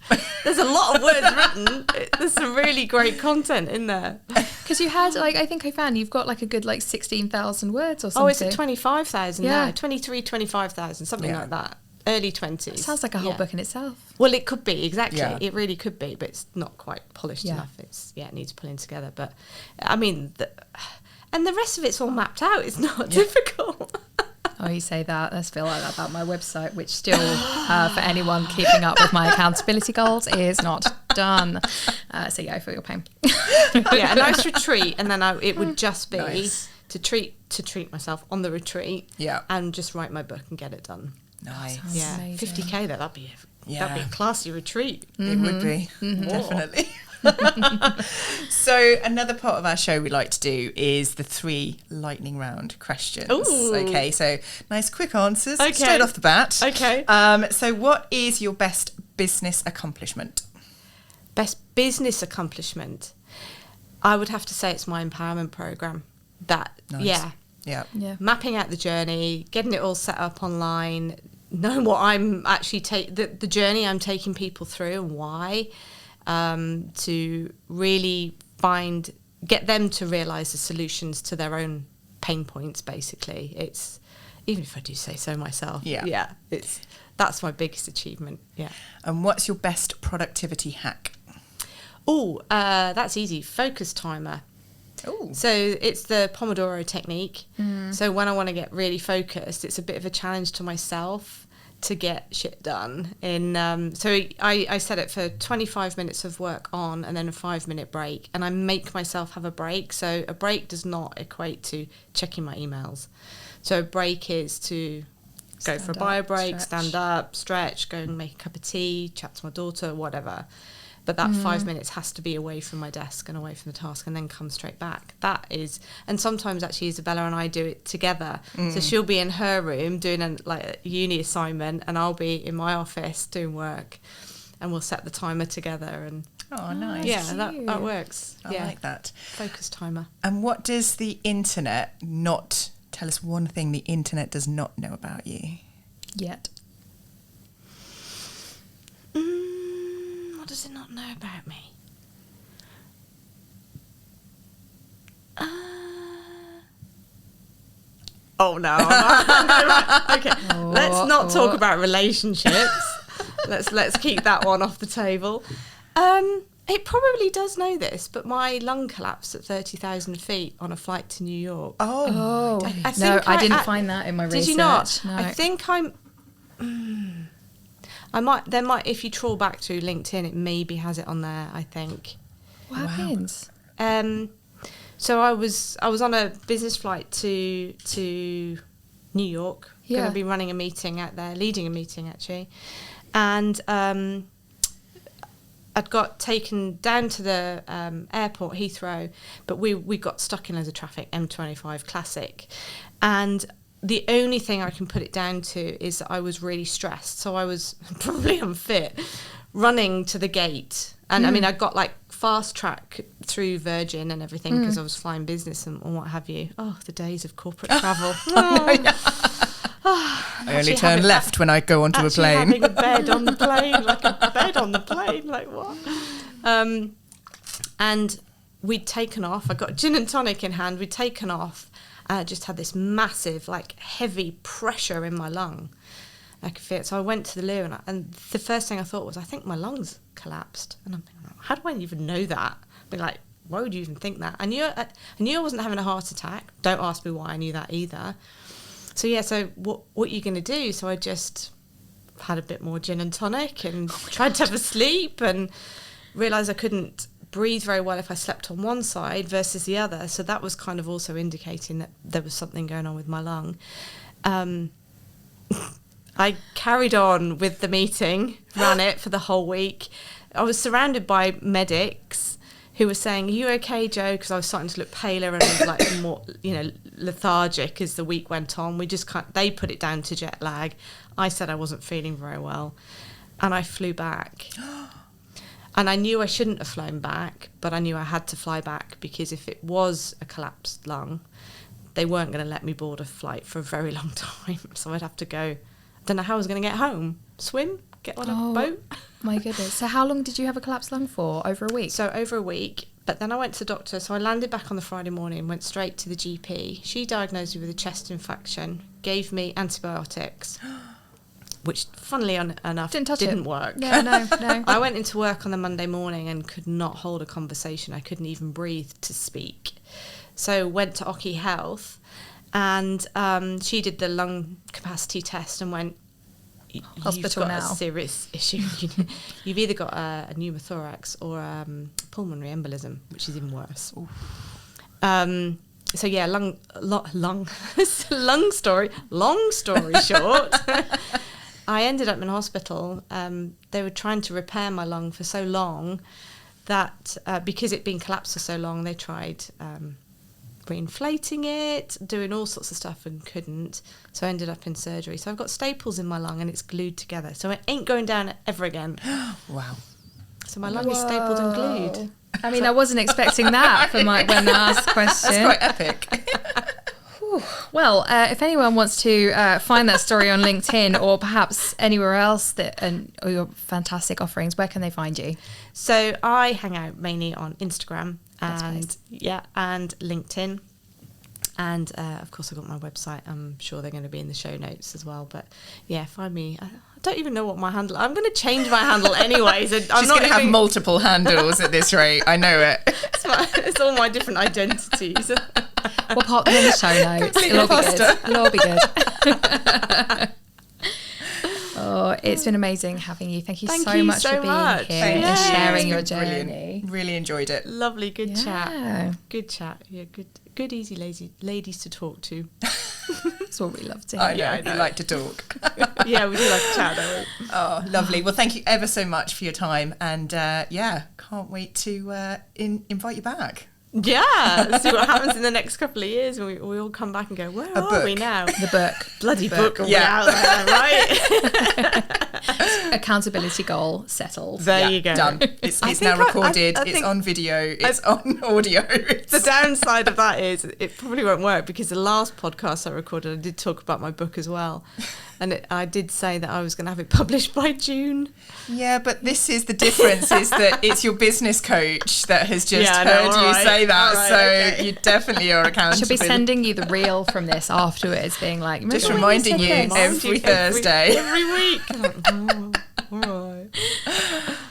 There's a lot of words written. There's some really great content in there. Because you had, like, I think I found you've got like a good 16,000 words or something. Oh, it's at 25,000 Yeah. now. 25,000, something like that. Early 20s. It sounds like a whole book in itself. Well, it could be, exactly. Yeah. It really could be, but it's not quite polished enough. It needs pulling together. But, I mean, and the rest of it's all mapped out. It's not difficult. Oh, you say that. Let's feel like that about my website, which still, for anyone keeping up with my accountability goals, is not done. So, yeah, I feel your pain. Yeah, a nice retreat. And then it would just be to treat myself on the retreat and just write my book and get it done. Nice. Yeah, amazing. 50k, that'd be a classy retreat. It would be, definitely. So another part of our show we like to do is the 3 lightning round questions. Ooh. Okay, so nice quick answers Okay. straight off the bat. Okay. So what is your best business accomplishment? Best business accomplishment? I would have to say it's my empowerment program. Nice. Yeah. Mapping out the journey, getting it all set up online, knowing what I'm actually the journey I'm taking people through and why, to really get them to realise the solutions to their own pain points. Basically, it's, even if I do say so myself. Yeah, it's that's my biggest achievement. Yeah. And what's your best productivity hack? Oh, that's easy. Focus timer. Oh, So it's the Pomodoro technique. So when I want to get really focused, it's a bit of a challenge to myself to get shit done. So I set it for 25 minutes of work on and then a 5-minute break. And I make myself have a break. So a break does not equate to checking my emails. So a break is to go for a bio break, stand up, stretch, go and make a cup of tea, chat to my daughter, whatever. But that 5 minutes has to be away from my desk and away from the task and then come straight back. That is, and sometimes actually Isabella and I do it together. So she'll be in her room doing a uni assignment and I'll be in my office doing work, and we'll set the timer together. And oh, nice. yeah, that works. I like that. Focus timer. And what does the internet not tell us? One thing the internet does not know about you Yet. What does it not know about me? Oh no! Okay, let's not talk about relationships. let's keep that one off the table. It probably does know this, but my lung collapsed at 30,000 feet on a flight to New York. Oh, I think no, I didn't find that in my research. Did you not? No. I think I might. There might. If you trawl back through LinkedIn, it maybe has it on there. I think. What happens? So I was on a business flight to New York. Yeah. Going to be running a meeting out there, leading a meeting actually, and I'd got taken down to the airport, Heathrow, but we got stuck in loads of traffic, M25 classic, and the only thing I can put it down to is that I was really stressed. So I was probably unfit running to the gate. And I mean, I got like fast track through Virgin and everything because I was flying business and what have you. Oh, the days of corporate travel. I only turn left when I go onto a plane. Having a bed on the plane, like a bed on the plane, like what? And we'd taken off. I got gin and tonic in hand. We'd taken off. And I just had this massive, like, heavy pressure in my lung. I could feel it. So I went to the loo, and the first thing I thought was, I think my lungs collapsed. And I'm thinking, how do I even know that? I'd be like, why would you even think that? I knew I wasn't having a heart attack. Don't ask me why I knew that either. So yeah, so what are you going to do? So I just had a bit more gin and tonic and tried to have a sleep and realised I couldn't breathe very well if I slept on one side versus the other. So that was kind of also indicating that there was something going on with my lung. I carried on with the meeting, ran it for the whole week. I was surrounded by medics who were saying, "Are you okay, Jo?" Because I was starting to look paler and was like more, lethargic as the week went on. They put it down to jet lag. I said I wasn't feeling very well, and I flew back. And I knew I shouldn't have flown back, but I knew I had to fly back because if it was a collapsed lung, they weren't going to let me board a flight for a very long time. So I'd have to go. I don't know how I was going to get home. Swim? Get on a boat? My goodness. So how long did you have a collapsed lung for? Over a week? So over a week. But then I went to the doctor. So I landed back on the Friday morning, went straight to the GP. She diagnosed me with a chest infection, gave me antibiotics, which, funnily enough, didn't work. Yeah, no. I went into work on the Monday morning and could not hold a conversation. I couldn't even breathe to speak. So went to Occy Health, and she did the lung capacity test and went, "You've got a serious issue. You've either got a pneumothorax or pulmonary embolism, which is even worse." So yeah, long story short. I ended up in hospital. They were trying to repair my lung for so long that because it'd been collapsed for so long, they tried reinflating it, doing all sorts of stuff and couldn't. So I ended up in surgery. So I've got staples in my lung and it's glued together. So it ain't going down ever again. Wow. So my lung is stapled and glued. I mean, I wasn't expecting that when I asked the question. That's quite epic. Well, if anyone wants to find that story on LinkedIn or perhaps anywhere else or your fantastic offerings, where can they find you? So I hang out mainly on Instagram and LinkedIn. And of course, I've got my website. I'm sure they're going to be in the show notes as well. But yeah, find me. I don't even know what my handle. I'm going to change my handle anyways. She's going to have multiple handles at this rate. I know it. It's all my different identities. We'll pop them in the show notes. It'll be good. It'll all be good. Oh, it's been amazing having you. Thank you so much for being here and sharing your journey. Brilliant. Really enjoyed it. Lovely, good chat. Good chat. Yeah, good, easy, lazy ladies to talk to. That's what we love to hear. I know. We like to talk. Yeah, we do like to chat, don't we? Oh, lovely. Well, thank you ever so much for your time. And can't wait to invite you back. Yeah, let's see what happens in the next couple of years when we all come back and go, where are we now? The book. Bloody book. Yeah. Out there, right? Accountability goal settled. There you go. Done. It's now recorded. It's on video. It's on audio. The downside of that is it probably won't work because the last podcast I recorded, I did talk about my book as well. And I did say that I was going to have it published by June. Yeah, but this is the difference, is that it's your business coach that has just heard you say that. Right, so okay. You definitely are accountable. She'll be sending you the reel from this afterwards, being like, just reminding you every Thursday. Every week. All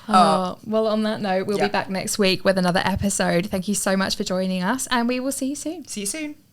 right. Well, on that note, we'll be back next week with another episode. Thank you so much for joining us, and we will see you soon. See you soon.